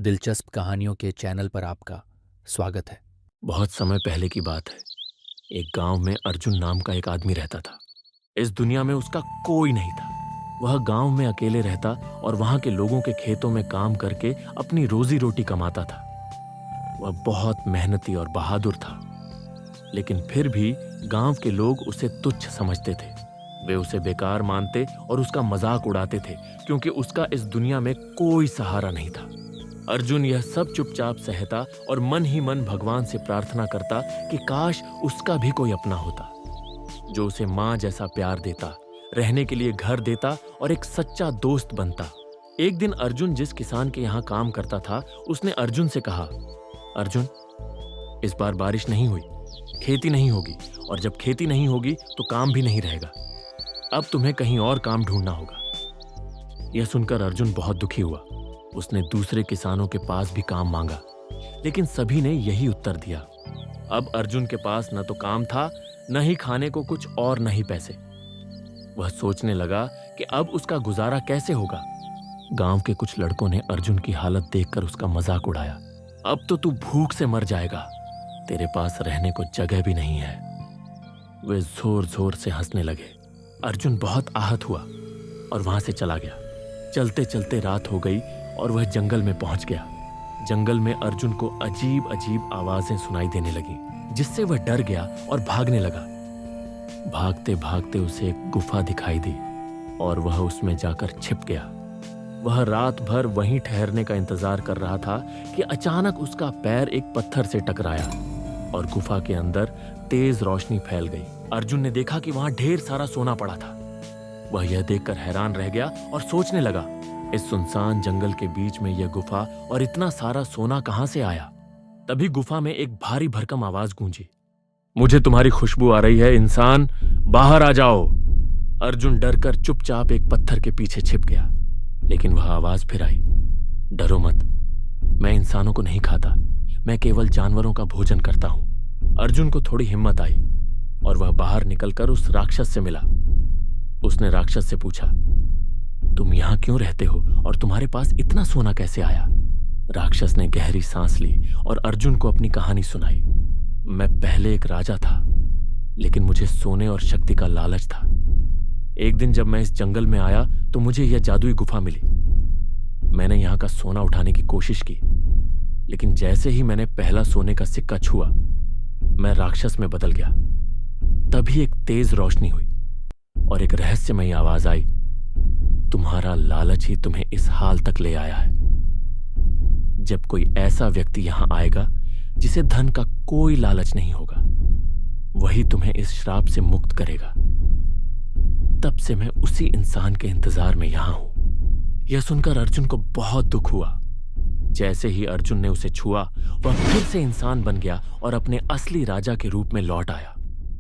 दिलचस्प कहानियों के चैनल पर आपका स्वागत है। बहुत समय पहले की बात है। एक गांव में अर्जुन नाम का एक आदमी रहता था। इस दुनिया में उसका कोई नहीं था। वह गांव में अकेले रहता और वहां के लोगों के खेतों में काम करके अपनी रोजी रोटी कमाता था। वह बहुत मेहनती और बहादुर था, लेकिन फिर भी गांव के लोग उसे तुच्छ समझते थे। वे उसे बेकार मानते और उसका मजाक उड़ाते थे, क्योंकि उसका इस दुनिया में कोई सहारा नहीं था। अर्जुन यह सब चुपचाप सहता और मन ही मन भगवान से प्रार्थना करता कि काश उसका भी कोई अपना होता, जो उसे मां जैसा प्यार देता, रहने के लिए घर देता और एक सच्चा दोस्त बनता। एक दिन अर्जुन जिस किसान के यहाँ काम करता था, उसने अर्जुन से कहा, अर्जुन, इस बार बारिश नहीं हुई, खेती नहीं होगी, और जब खेती नहीं होगी तो काम भी नहीं रहेगा। अब तुम्हें कहीं और काम ढूंढना होगा। यह सुनकर अर्जुन बहुत दुखी हुआ। उसने दूसरे किसानों के पास भी काम मांगा, लेकिन सभी ने यही उत्तर दिया। अब अर्जुन के पास न तो काम था, न ही खाने को कुछ और न ही पैसे। वह सोचने लगा कि अब उसका गुजारा कैसे होगा। गांव के कुछ लड़कों ने अर्जुन की हालत देखकर उसका मजाक उड़ाया। अब तो तू भूख से मर जाएगा, तेरे पास रहने को जगह भी नहीं है। वे जोर जोर से हंसने लगे। अर्जुन बहुत आहत हुआ और वहां से चला गया। चलते चलते रात हो गई और वह जंगल में पहुंच गया। जंगल में अर्जुन को अजीब अजीब आवाजें सुनाई देने लगी, जिससे वह डर गया और भागने लगा। भागते भागते उसे एक गुफा दिखाई दी और वह उसमें जाकर छिप गया। वह रात भर वहीं ठहरने का इंतजार कर रहा था कि अचानक उसका पैर एक पत्थर से टकराया और गुफा के अंदर तेज रोशनी फैल गई। अर्जुन ने देखा कि वहां ढेर सारा सोना पड़ा था। वह यह देखकर हैरान रह गया और सोचने लगा, इस सुनसान जंगल के बीच में यह गुफा और इतना सारा सोना कहां से आया। तभी गुफा में एक भारी भरकम आवाज गूंजी, मुझे तुम्हारी खुशबू आ रही है, इंसान बाहर आ जाओ। अर्जुन डरकर चुपचाप एक पत्थर के पीछे छिप गया, लेकिन वह आवाज फिर आई, डरो मत, मैं इंसानों को नहीं खाता, मैं केवल जानवरों का भोजन करता हूं। अर्जुन को थोड़ी हिम्मत आई और वह बाहर निकलकर उस राक्षस से मिला। उसने राक्षस से पूछा, तुम यहां क्यों रहते हो और तुम्हारे पास इतना सोना कैसे आया। राक्षस ने गहरी सांस ली और अर्जुन को अपनी कहानी सुनाई। मैं पहले एक राजा था, लेकिन मुझे सोने और शक्ति का लालच था। एक दिन जब मैं इस जंगल में आया तो मुझे यह जादुई गुफा मिली। मैंने यहां का सोना उठाने की कोशिश की, लेकिन जैसे ही मैंने पहला सोने का सिक्का छुआ, मैं राक्षस में बदल गया। तभी एक तेज रोशनी हुई और एक रहस्यमयी आवाज आई, तुम्हारा लालच ही तुम्हें इस हाल तक ले आया है। जब कोई ऐसा व्यक्ति यहां आएगा जिसे धन का कोई लालच नहीं होगा, वही तुम्हें इस श्राप से मुक्त करेगा। तब से मैं उसी इंसान के इंतजार में यहां हूं। यह सुनकर अर्जुन को बहुत दुख हुआ। जैसे ही अर्जुन ने उसे छुआ, वह फिर से इंसान बन गया और अपने असली राजा के रूप में लौट आया।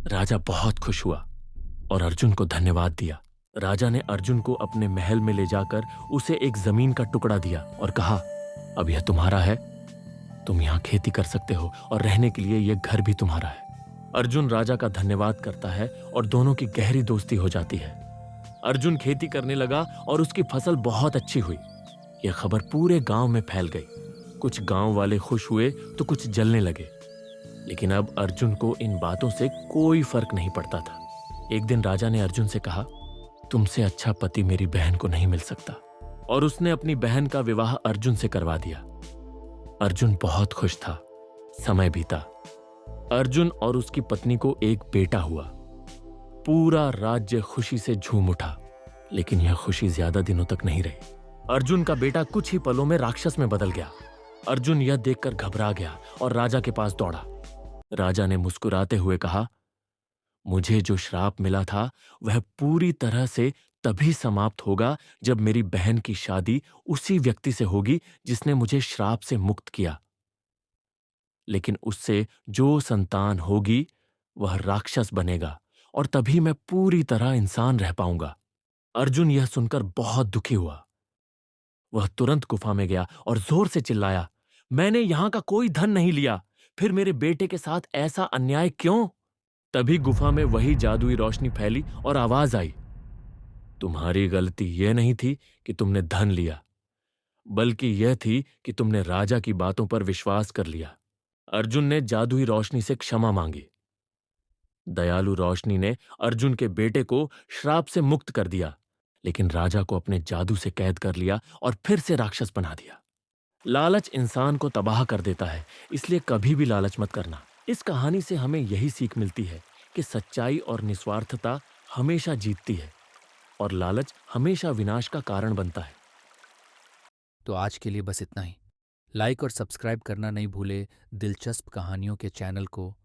राजा बहुत खुश हुआ और अर्जुन को धन्यवाद दिया। राजा ने अर्जुन को अपने महल में ले जाकर उसे एक जमीन का टुकड़ा दिया और कहा, अब यह तुम्हारा है, तुम यहां खेती कर सकते हो और रहने के लिए यह घर भी तुम्हारा है। अर्जुन राजा का धन्यवाद करता है और दोनों की गहरी दोस्ती हो जाती है। अर्जुन खेती करने लगा और उसकी फसल बहुत अच्छी हुई। यह खबर पूरे गांव में फैल गई। कुछ गांव वाले खुश हुए तो कुछ जलने लगे, लेकिन अब अर्जुन को इन बातों से कोई फर्क नहीं पड़ता था। एक दिन राजा ने अर्जुन से कहा, तुमसे अच्छा पति मेरी बहन को नहीं मिल सकता, और उसने अपनी बहन का विवाह अर्जुन से करवा दिया। अर्जुन बहुत खुश था। समय बीता। अर्जुन और उसकी पत्नी को एक बेटा हुआ। पूरा राज्य खुशी से झूम उठा, लेकिन यह खुशी ज्यादा दिनों तक नहीं रही। अर्जुन का बेटा कुछ ही पलों में राक्षस में बदल गया। अर्जुन यह देखकर घबरा गया और राजा के पास दौड़ा। राजा ने मुस्कुराते हुए कहा, मुझे जो श्राप मिला था वह पूरी तरह से तभी समाप्त होगा जब मेरी बहन की शादी उसी व्यक्ति से होगी जिसने मुझे श्राप से मुक्त किया। लेकिन उससे जो संतान होगी वह राक्षस बनेगा और तभी मैं पूरी तरह इंसान रह पाऊंगा। अर्जुन यह सुनकर बहुत दुखी हुआ। वह तुरंत गुफा में गया और जोर से चिल्लाया, मैंने यहां का कोई धन नहीं लिया, फिर मेरे बेटे के साथ ऐसा अन्याय क्यों। तभी गुफा में वही जादुई रोशनी फैली और आवाज आई, तुम्हारी गलती यह नहीं थी कि तुमने धन लिया, बल्कि यह थी कि तुमने राजा की बातों पर विश्वास कर लिया। अर्जुन ने जादुई रोशनी से क्षमा मांगी। दयालु रोशनी ने अर्जुन के बेटे को श्राप से मुक्त कर दिया, लेकिन राजा को अपने जादू से कैद कर लिया और फिर से राक्षस बना दिया। लालच इंसान को तबाह कर देता है, इसलिए कभी भी लालच मत करना। इस कहानी से हमें यही सीख मिलती है कि सच्चाई और निस्वार्थता हमेशा जीतती है और लालच हमेशा विनाश का कारण बनता है। तो आज के लिए बस इतना ही। लाइक और सब्सक्राइब करना नहीं भूले दिलचस्प कहानियों के चैनल को